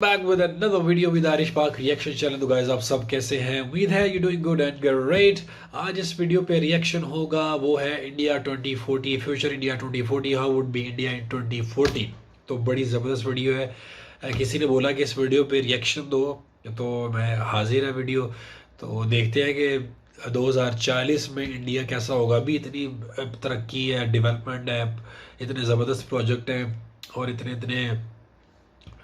Back with another video with Aarish पाक reaction channel. तो guys आप सब कैसे हैं? उम्मीद है you doing good and great. आज इस वीडियो पे रिएक्शन होगा, वो है India 2040, future India 2040, how would be India in 2040। तो बड़ी ज़बरदस्त वीडियो है। किसी ने बोला कि इस वीडियो पे रिएक्शन दो, तो मैं हाजिर है वीडियो। तो देखते हैं कि 2040 में इंडिया कैसा होगा। अभी इतनी तरक्की है, डेवलपमेंट है, इतने ज़बरदस्त प्रोजेक्ट हैं और इतने इतने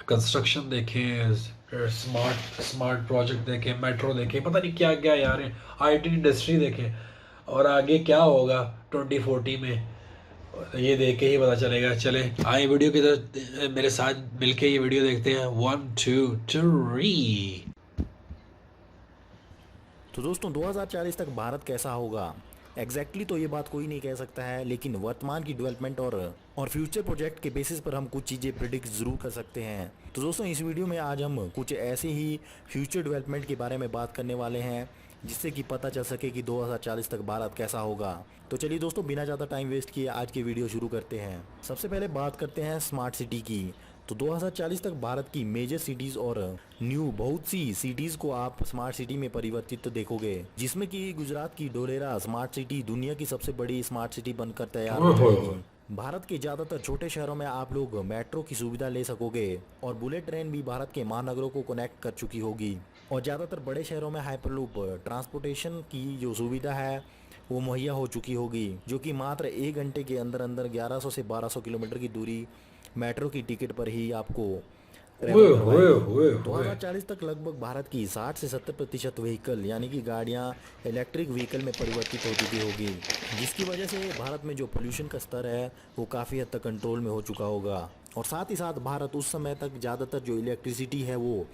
कंस्ट्रक्शन देखें, स्मार्ट स्मार्ट प्रोजेक्ट देखें, मेट्रो देखें, पता नहीं क्या क्या यार है, आईटी इंडस्ट्री देखें। और आगे क्या होगा 2040 में, ये देख के ही पता चलेगा। चले आए वीडियो की तरफ, मेरे साथ मिलके ये वीडियो देखते हैं। 1 2 3। तो दोस्तों 2040 तक भारत कैसा होगा एग्जैक्टली तो ये बात कोई नहीं कह सकता है, लेकिन वर्तमान की डेवलपमेंट और फ्यूचर प्रोजेक्ट के बेसिस पर हम कुछ चीज़ें प्रिडिक्ट ज़रूर कर सकते हैं। तो दोस्तों इस वीडियो में आज हम कुछ ऐसे ही फ्यूचर डेवलपमेंट के बारे में बात करने वाले हैं जिससे कि पता चल सके कि 2040 तक भारत कैसा होगा। तो चलिए दोस्तों बिना ज़्यादा टाइम वेस्ट किए आज की वीडियो शुरू करते हैं। सबसे पहले बात करते हैं स्मार्ट सिटी की। तो 2040 तक भारत की मेजर सिटीज़ और न्यू बहुत सी सिटीज़ को आप स्मार्ट सिटी में परिवर्तित देखोगे, जिसमें कि गुजरात की डोलेरा स्मार्ट सिटी दुनिया की सबसे बड़ी स्मार्ट सिटी बनकर तैयार हो जाएगी। भारत के ज़्यादातर छोटे शहरों में आप लोग मेट्रो की सुविधा ले सकोगे और बुलेट ट्रेन भी भारत के महानगरों को कनेक्ट कर चुकी होगी। और ज़्यादातर बड़े शहरों में हाइपरलूप ट्रांसपोर्टेशन की जो सुविधा है वो मुहैया हो चुकी होगी, जो कि मात्र 1 घंटे के अंदर अंदर 1100 से 1200 किलोमीटर की दूरी मेट्रो की टिकट पर ही आपको ट्रैवल ओए होए करवाएगी। होए होए। 2040 तक लगभग भारत की 60 से 70% व्हीकल यानी कि गाड़ियां इलेक्ट्रिक व्हीकल में परिवर्तित हो चुकी होगी, जिसकी वजह से भारत में जो पोल्यूशन का स्तर है वो काफ़ी हद तक कंट्रोल में हो चुका होगा। और साथ ही साथ भारत उस समय तक ज़्यादातर जो इलेक्ट्रिसिटी है वो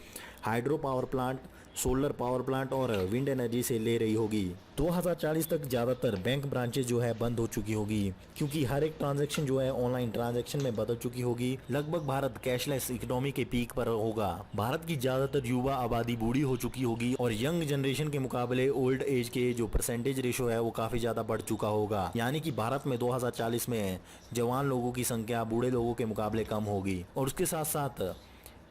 hydro power plant, solar power plant और विंड एनर्जी से ले रही होगी। 2040 तक ज़्यादातर बैंक ब्रांचेज जो है बंद हो चुकी होगी, क्योंकि हर एक ट्रांजैक्शन जो है ऑनलाइन ट्रांजैक्शन में बदल चुकी होगी। लगभग भारत कैशलेस इकोनॉमी के पीक पर होगा। भारत की ज़्यादातर युवा आबादी बूढ़ी हो चुकी होगी और यंग जनरेशन के मुकाबले ओल्ड एज के जो परसेंटेज रेशो है वो काफ़ी ज़्यादा बढ़ चुका होगा। यानी कि भारत में 2040 में जवान लोगों की संख्या बूढ़े लोगों के मुकाबले कम होगी। और उसके साथ साथ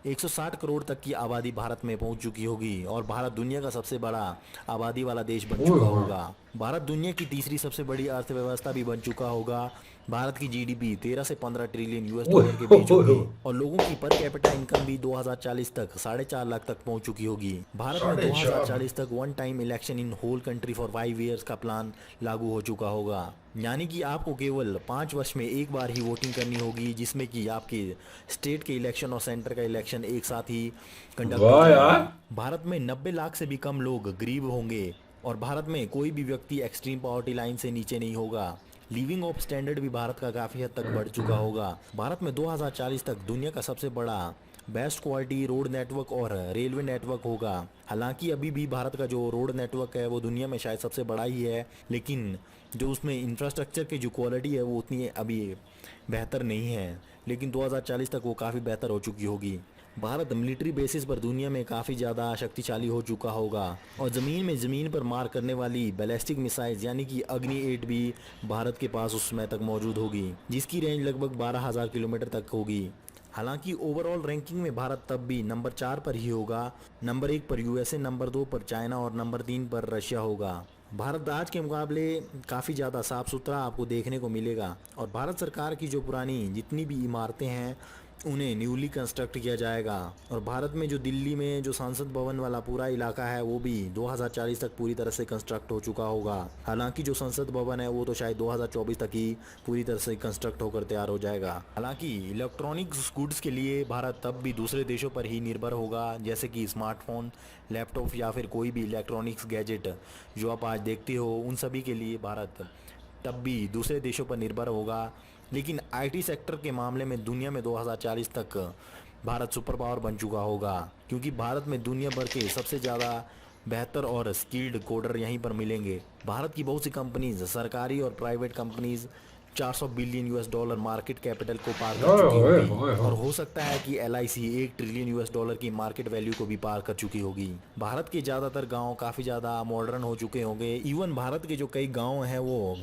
160 करोड़ तक की आबादी भारत में पहुंच चुकी होगी और भारत दुनिया का सबसे बड़ा आबादी वाला देश बन ओए चुका होए। होगा। भारत दुनिया की तीसरी सबसे बड़ी अर्थव्यवस्था भी बन चुका होगा। भारत की जीडीपी 13 से 15 ट्रिलियन यूएस ओए डॉलर के बीच होए होगी होए। और लोगों की पर कैपिटा इनकम भी 2040 तक 4.5 लाख तक पहुंच चुकी होगी। भारत में 4.5। 2040 तक one time election in whole country for 5 years का प्लान लागू हो चुका होगा। यानी कि आपको केवल 5 वर्ष में एक बार ही वोटिंग करनी होगी, जिसमें कि आपके स्टेट के इलेक्शन और सेंटर का इलेक्शन एक साथ ही कंडक्ट हो वाह जाएंगे। यार। भारत में 90 लाख से भी कम लोग गरीब होंगे और भारत में कोई भी व्यक्ति एक्सट्रीम पॉवर्टी लाइन से नीचे नहीं होगा। लिविंग ऑफ स्टैंडर्ड भी भारत का काफ़ी हद तक बढ़ चुका होगा। भारत में 2040 तक दुनिया का सबसे बड़ा बेस्ट क्वालिटी रोड नेटवर्क और रेलवे नेटवर्क होगा। हालांकि अभी भी भारत का जो रोड नेटवर्क है वो दुनिया में शायद सबसे बड़ा ही है, लेकिन जो उसमें इंफ्रास्ट्रक्चर की जो क्वालिटी है वो उतनी अभी बेहतर नहीं है, लेकिन 2040 तक वो काफ़ी बेहतर हो चुकी होगी। भारत मिलिट्री बेसिस पर दुनिया में काफ़ी ज़्यादा शक्तिशाली हो चुका होगा और ज़मीन पर मार करने वाली बैलिस्टिक मिसाइल्स यानी कि अग्नि 8 भी भारत के पास उस समय तक मौजूद होगी, जिसकी रेंज लगभग 12,000 किलोमीटर तक होगी। हालांकि ओवरऑल रैंकिंग में भारत तब भी नंबर 4 पर ही होगा। नंबर 1 पर यूएसए, नंबर 2 पर चाइना और नंबर 3 पर रशिया होगा। भारत आज के मुकाबले काफ़ी ज़्यादा साफ़ सुथरा आपको देखने को मिलेगा और भारत सरकार की जो पुरानी जितनी भी इमारतें हैं उन्हें न्यूली कंस्ट्रक्ट किया जाएगा। और भारत में जो दिल्ली में जो संसद भवन वाला पूरा इलाका है वो भी 2040 तक पूरी तरह से कंस्ट्रक्ट हो चुका होगा। हालांकि जो संसद भवन है वो तो शायद 2024 तक ही पूरी तरह से कंस्ट्रक्ट होकर तैयार हो जाएगा। हालांकि इलेक्ट्रॉनिक्स गुड्स के लिए भारत तब भी दूसरे देशों पर ही निर्भर होगा, जैसे कि स्मार्टफोन, लैपटॉप या फिर कोई भी इलेक्ट्रॉनिक्स गैजेट जो आप आज देखते हो, उन सभी के लिए भारत तब भी दूसरे देशों पर निर्भर होगा। लेकिन आईटी सेक्टर के मामले में दुनिया में 2040 तक भारत सुपर पावर बन चुका होगा, क्योंकि भारत में दुनिया भर के सबसे ज़्यादा बेहतर और स्किल्ड कोडर यहीं पर मिलेंगे। भारत की बहुत सी कंपनीज, सरकारी और private companies 400 billion US dollar market capital को पार कर ओए चुकी होए होगी होए और होए। हो सकता है कि एलआईसी 1 ट्रिलियन यूएस डॉलर की मार्केट वैल्यू को भी पार कर चुकी होगी। भारत के ज़्यादातर गांव काफ़ी ज़्यादा मॉडर्न हो चुके होंगे। इवन भारत के जो कई गांव हैं वो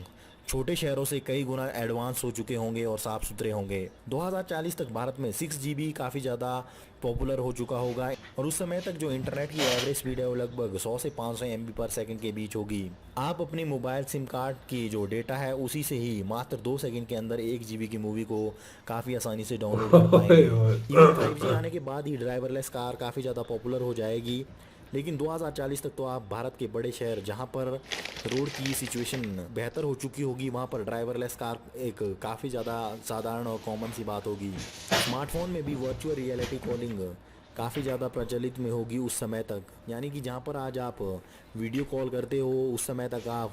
छोटे शहरों से कई गुना एडवांस हो चुके होंगे और साफ सुथरे होंगे। 2040 तक भारत में 6 GB काफ़ी ज़्यादा पॉपुलर हो चुका होगा और उस समय तक जो इंटरनेट की एवरेज स्पीड है वो लगभग 100 से 500 MB पर सेकंड के बीच होगी। आप अपनी मोबाइल सिम कार्ड की जो डेटा है उसी से ही मात्र 2 सेकंड के अंदर 1 GB की मूवी को काफ़ी आसानी से डाउनलोड कर पाएंगे। इवन 5G आने के बाद ही ड्राइवरलेस कार काफ़ी ज़्यादा पॉपुलर हो जाएगी। लेकिन 2040 तक तो आप भारत के बड़े शहर जहां पर रोड की सिचुएशन बेहतर हो चुकी होगी वहां पर ड्राइवरलेस कार एक काफ़ी ज़्यादा साधारण और कॉमन सी बात होगी। स्मार्टफोन में भी वर्चुअल रियलिटी कॉलिंग काफ़ी ज़्यादा प्रचलित में होगी उस समय तक, यानी कि जहां पर आज आप वीडियो कॉल करते हो उस समय तक आप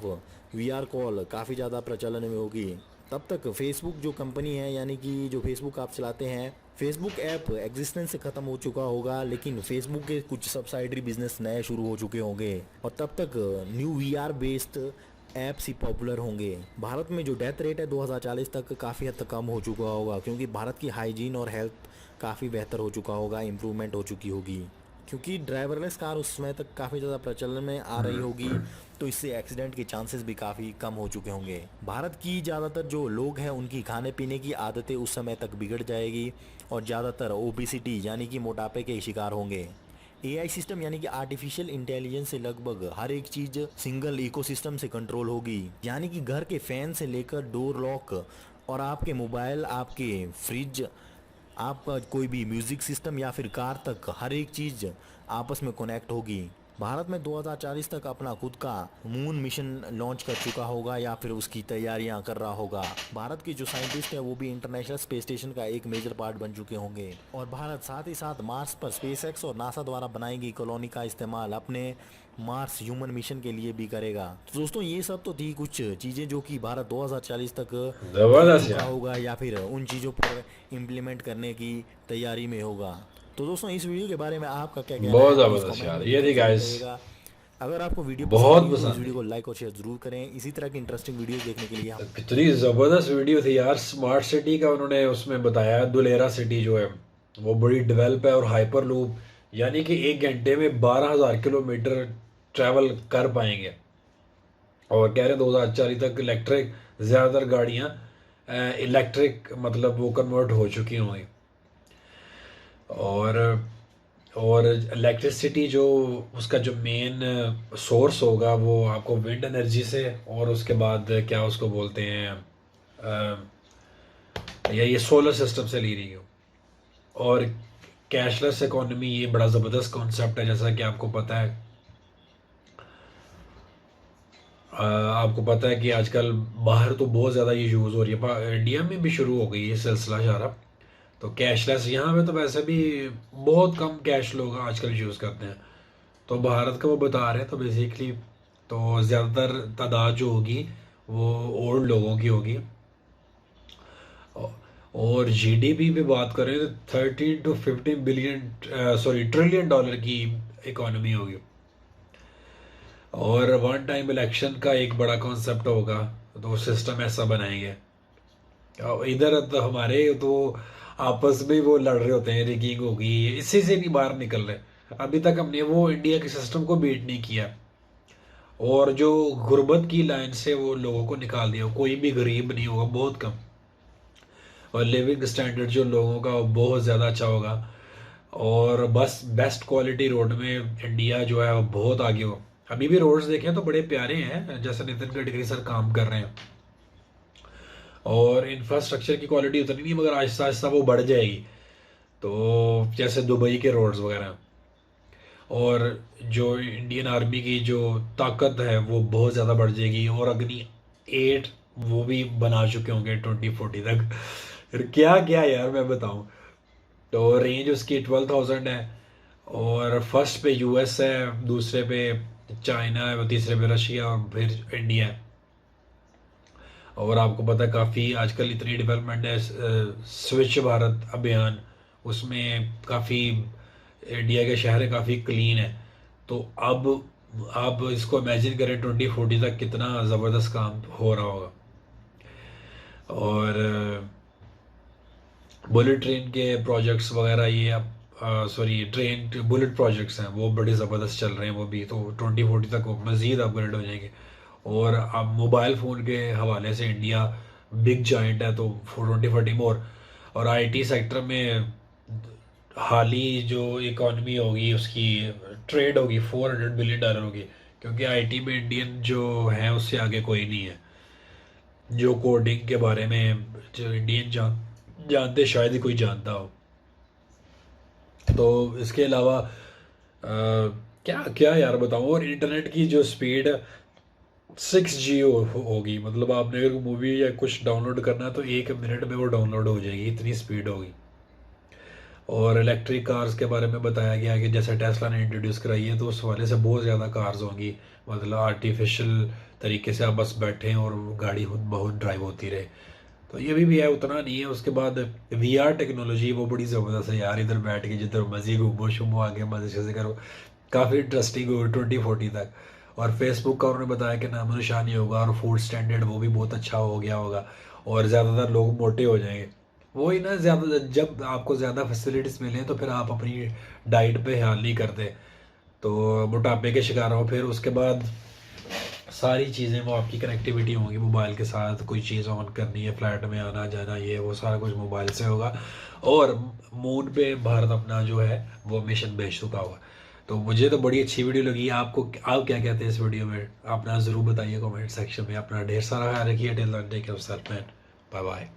VR कॉल काफ़ी ज़्यादा प्रचलन में होगी। तब तक फेसबुक जो कंपनी है, यानी कि जो फेसबुक आप चलाते हैं, फेसबुक ऐप एग्जिस्टेंस से ख़त्म हो चुका होगा, लेकिन फेसबुक के कुछ सब्सिडरी बिजनेस नए शुरू हो चुके होंगे और तब तक न्यू VR बेस्ड ऐप्स ही पॉपुलर होंगे। भारत में जो डेथ रेट है 2040 तक काफ़ी हद तक कम हो चुका होगा, क्योंकि भारत की हाइजीन और हेल्थ काफ़ी बेहतर हो चुका होगा, इम्प्रूवमेंट हो चुकी होगी। क्योंकि ड्राइवरलेस कार उस समय तक काफ़ी ज़्यादा प्रचलन में आ रही होगी, तो इससे एक्सीडेंट के चांसेस भी काफ़ी कम हो चुके होंगे। भारत की ज़्यादातर जो लोग हैं उनकी खाने पीने की आदतें उस समय तक बिगड़ जाएगी और ज़्यादातर ओबेसिटी यानी कि मोटापे के शिकार होंगे। AI सिस्टम यानी कि आर्टिफिशियल इंटेलिजेंस से लगभग हर एक चीज़ सिंगल इकोसिस्टम से कंट्रोल होगी, यानी कि घर के फैन से लेकर डोर लॉक और आपके मोबाइल, आपके फ्रिज, आपका कोई भी म्यूज़िक सिस्टम या फिर कार तक हर एक चीज़ आपस में कनेक्ट होगी। भारत में 2040 तक अपना खुद का मून मिशन लॉन्च कर चुका होगा या फिर उसकी तैयारियां कर रहा होगा। भारत के जो साइंटिस्ट हैं वो भी इंटरनेशनल स्पेस स्टेशन का एक मेजर पार्ट बन चुके होंगे और भारत साथ ही साथ मार्स पर स्पेसएक्स और नासा द्वारा बनाई गई कॉलोनी का इस्तेमाल अपने मार्स ह्यूमन मिशन के लिए भी करेगा। तो दोस्तों ये सब तो थी कुछ चीज़ें जो कि भारत 2040 तक जबरदस्त चुका यार। होगा या फिर उन चीज़ों पर इम्प्लीमेंट करने की तैयारी में होगा। तो दोस्तों इस वीडियो के बारे में आपका क्या कहना बहुत है, प्लीज़ जबरदस्त कमेंट यार, में ये लिखकर थी जरूर गाइस, करिएगा। अगर आपको वीडियो पसंद बहुत आई हो तो इस पसंद वीडियो थी। को लाइक और शेयर जरूर करें। इसी तरह की इंटरेस्टिंग वीडियो देखने के लिए हम कितनी जबरदस्त वीडियो थी यार। स्मार्ट सिटी का उन्होंने उसमें बताया, दुलेरा सिटी जो है वो बड़ी डेवलप है और हाइपर लूप, यानी कि 1 घंटे में 12,000 किलोमीटर ट्रैवल कर पाएंगे। और कह रहे हैं 2040 तक इलेक्ट्रिक, ज़्यादातर गाड़ियाँ इलेक्ट्रिक मतलब वो कन्वर्ट हो चुकी होंगी। और और इलेक्ट्रिसिटी जो उसका जो मेन सोर्स होगा वो आपको विंड एनर्जी से, और उसके बाद क्या उसको बोलते हैं या ये सोलर सिस्टम से ली रही हो। और कैशलेस इकोनॉमी ये बड़ा ज़बरदस्त कॉन्सेप्ट है, जैसा कि आपको पता है कि आजकल बाहर तो बहुत ज़्यादा ये यूज़ हो रही है, इंडिया में भी शुरू हो गई ये सिलसिला सारा। तो कैशलेस यहाँ पे तो वैसे भी बहुत कम कैश लोग आजकल यूज़ करते हैं, तो भारत का वो बता रहे हैं। तो बेसिकली तो ज़्यादातर तादाद जो होगी वो ओल्ड लोगों की होगी। और जीडीपी पे बात करें तो 13 to 15 बिलियन ट्रिलियन डॉलर की इकोनॉमी होगी। और वन टाइम इलेक्शन का एक बड़ा कॉन्सेप्ट होगा, तो सिस्टम ऐसा बनाएंगे। और इधर तो हमारे तो आपस में वो लड़ रहे होते हैं, रिगिंग होगी, इसी से नहीं बाहर निकल रहे। अभी तक हमने वो इंडिया के सिस्टम को बीट नहीं किया, और जो गुर्बत की लाइन से वो लोगों को निकाल दिया। कोई भी गरीब नहीं होगा, बहुत कम। और लिविंग स्टैंडर्ड जो लोगों का वो बहुत ज़्यादा अच्छा होगा। और बस बेस्ट क्वालिटी रोड में इंडिया जो है वो बहुत आगे हो। अभी भी रोड्स देखें तो बड़े प्यारे हैं, जैसे नितिन गडकरी सर काम कर रहे हैं। और इंफ्रास्ट्रक्चर की क्वालिटी उतनी नहीं, मगर आहिस्ता आहिस्ता वो बढ़ जाएगी। तो जैसे दुबई के रोड्स वगैरह। और जो इंडियन आर्मी की जो ताकत है वो बहुत ज़्यादा बढ़ जाएगी। और अग्नि 8 वो भी बना चुके होंगे 2040 तक। फिर क्या क्या यार मैं बताऊं। तो रेंज उसकी 12,000 है। और फर्स्ट पे यूएस है, दूसरे पे चाइना है, तीसरे पे रशिया, और फिर इंडिया है। और आपको पता है काफ़ी आजकल इतनी डेवलपमेंट है, स्वच्छ भारत अभियान, उसमें काफ़ी इंडिया के शहर काफ़ी क्लीन है। तो अब आप इसको इमेजिन करें 2040 तक कितना ज़बरदस्त काम हो रहा होगा। और बुलेट ट्रेन के प्रोजेक्ट्स वगैरह, ये अब सॉरी ट्रेन बुलेट प्रोजेक्ट्स हैं वो बड़े ज़बरदस्त चल रहे हैं, वो भी तो 2040 तक वो मज़ीद अपग्रेड हो जाएंगे। और अब मोबाइल फ़ोन के हवाले से इंडिया बिग जाइंट है, तो 2040 मोर। और आईटी सेक्टर में हाल ही जो इकॉनमी होगी उसकी ट्रेड होगी $400 बिलियन होगी, क्योंकि आईटी में इंडियन जो है उससे आगे कोई नहीं है। जो कोडिंग के बारे में जो इंडियन जानते शायद ही कोई जानता हो। तो इसके अलावा क्या क्या यार बताऊँ, और इंटरनेट की जो स्पीड 6G होगी, मतलब आपने अगर मूवी या कुछ डाउनलोड करना है तो 1 मिनट में वो डाउनलोड हो जाएगी, इतनी स्पीड होगी। और इलेक्ट्रिक कार्स के बारे में बताया गया कि जैसे टेस्ला ने इंट्रोड्यूस कराई है, तो उस वाले से बहुत ज़्यादा कार्स होंगी, मतलब आर्टिफिशियल तरीके से आप बस बैठें और गाड़ी खुद बहुत ड्राइव होती रहे। तो ये भी है, उतना नहीं है। उसके बाद VR टेक्नोलॉजी वो बड़ी ज़बरदस्त है यार, इधर बैठ के जिधर मर्जी घूमो शुमो आगे मजे से करो, काफ़ी इंटरेस्टिंग होगी 2040 तक। और फेसबुक का उन्होंने बताया कि नामो निशानी होगा, और फूड स्टैंडर्ड वो भी बहुत अच्छा हो गया होगा, और ज़्यादातर लोग मोटे हो जाएंगे। वही ना, ज़्यादा जब आपको ज़्यादा फैसिलिटीज़ मिलें तो फिर आप अपनी डाइट पे ख्याल नहीं करते, तो मोटापे के शिकार हो। फिर उसके बाद सारी चीज़ें वो आपकी कनेक्टिविटी होंगी मोबाइल के साथ, कोई चीज़ ऑन करनी है, फ्लैट में आना जाना, ये वो सारा कुछ मोबाइल से होगा। और मून पे भारत अपना जो है वो मिशन भेज चुका होगा। तो मुझे तो बड़ी अच्छी वीडियो लगी। आपको आप क्या कहते हैं इस वीडियो में, अपना ज़रूर बताइए कमेंट सेक्शन में। अपना ढेर सारा ख्याल रखिए। Till then take care of self man, bye bye.